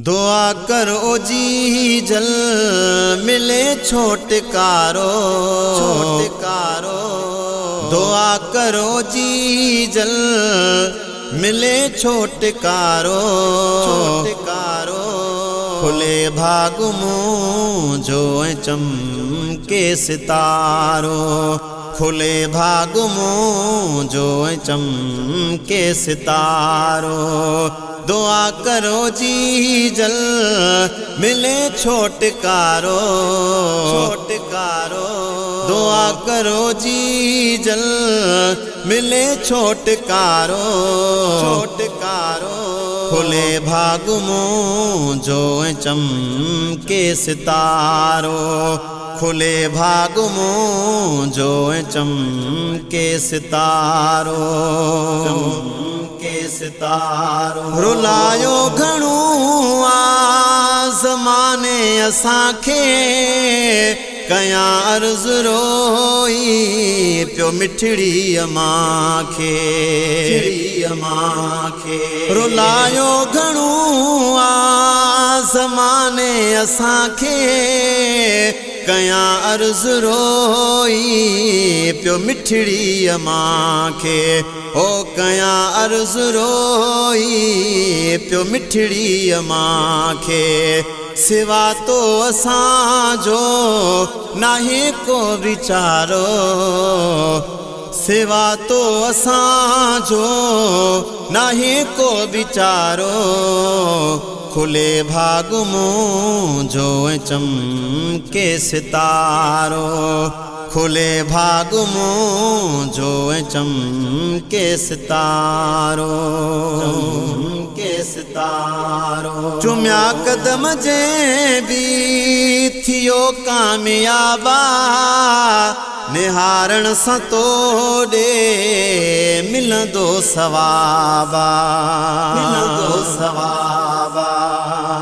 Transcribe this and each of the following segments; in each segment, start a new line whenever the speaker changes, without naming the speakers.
दुआ करो जी जल मिले छोटकारो छोटकारो। दुआ करो जी जल मिले छोटकारो छोटकारो। खुले भाग मुँह जो चमके सितारो। खुले भाग मुँह जो चमके सितारो। दुआ करो जी जल मिले छोटकारो छोटकारो। दुआ करो जी जल मिले छोटकारो छोटकारो। खुले भाग मुँह जो चमके सितारो। खुले भाग मुँह जो चमके सितारो चमके सितारो। रुलायो घणो ज़माने असांखे कयां अर्ज़ रोई पियो मिठड़ी मांखे मांखे। रुलायो घणो ज़माने असांखे कयां अर्ज़ रोई पियो मिठड़ी मांखे। ओ कयां अर्ज़ रोई पियो मिठड़ी मांखे। सिवा तो असांजो नाहे को वीचारो। सिवा तो असांजो नाहे को वीचारो। खुले भाग मुँह जो चमके सितारो। खुले भाग मुँह जो चमके सितारो चमके सितारो। चुम्या कदम जे भी थियो कामयाबा निहारण सां तोड़े मिलंदो सवाबा मिलंदो सवाबा।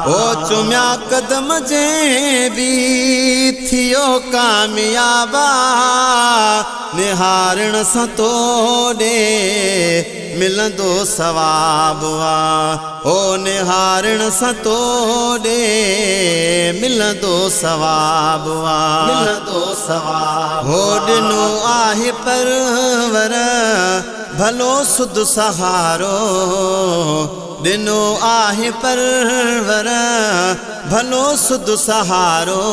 ओ चुम्या कदम जे भी थियो कामयाबा निहारण सां तोड़े मिलंदो सवाबा। ओ निहारण सां तोड़े मिलंदो सवाबा मिलंदो सवाब। हो ॾिनो आहे परवर भलो सुध सहारो। ॾिनो आहे परवर भलो सुध सहारो।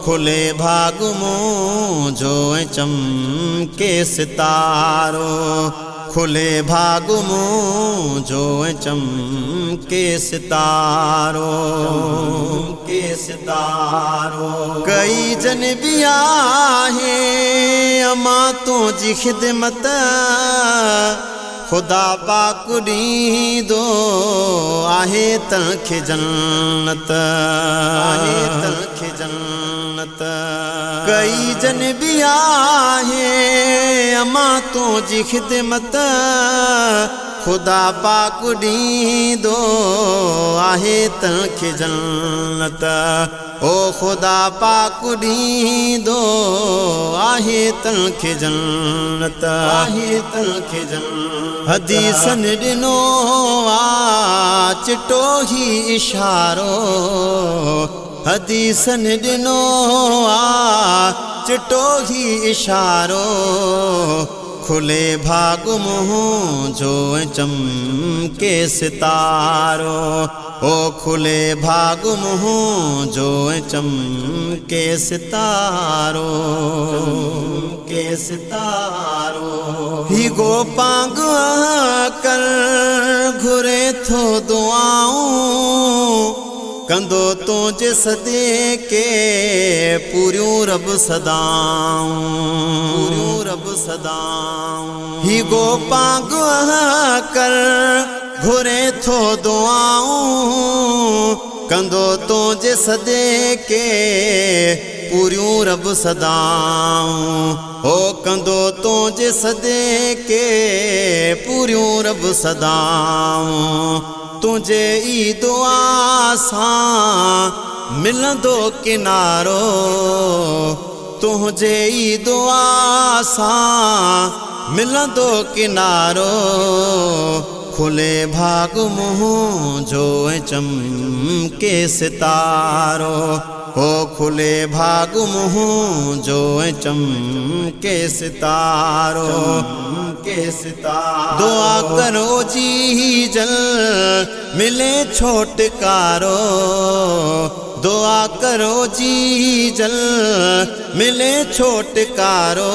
खुले भाग मुँह जो चमके सितारो। खुले भाग मुँह जो चमके सितारो चमके सितारो। कई जन भी आहे अमा तुझी खिदमत खुदा पाक ॾींदो आहे तनखे जन्नत आहे तनखे जन्नत। कई जन भी आहे अमा तुझी खिदमत खुदा पाक ॾींदो आहे तनखे जन्नत। ओ खुदा पाक ॾींदो आहे तनखे जन्नत आहे तनखे जन्नत। हदीसन ॾिनो आ चिटो ही इशारो। हदीसन ॾिनो आ चिटो ही इशारो। खुले भाग मुँह जो चमके सितारो। ओ खुले भाग मुँह जो चमके सितारो के सितारो। ही गोपांग कर घुरे थो दुआऊं कंदो तुझे सदे के पूरियूं रब सदाऊं पूरियूं रब सदाऊं। ही गोपांग कर घुरे थो दुआऊं कंदो तुझे सदे के पूरियूं रब सदाऊं। ओ कंदो तुझे सदे के पूरियूं रब सदाऊं। तुझे ई दुआ सां मिलंदो किनारो। तुझे ई दुआ सां मिलंदो किनारो। खुले भाग मुँह जो चमके सितारो, हो खुले भाग मुँह जो चमके सितारो, के सितारो। दुआ करो जी जल मिले छोटकारो, दुआ करो जी जल मिले छोटकारो,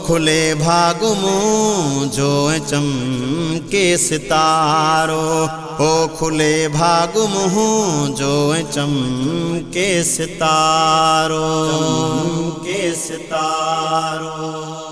खुले भाग मुँह जो चमके सितारो, हो खुले भाग मुँह जो चमके सितारो, के सितारो।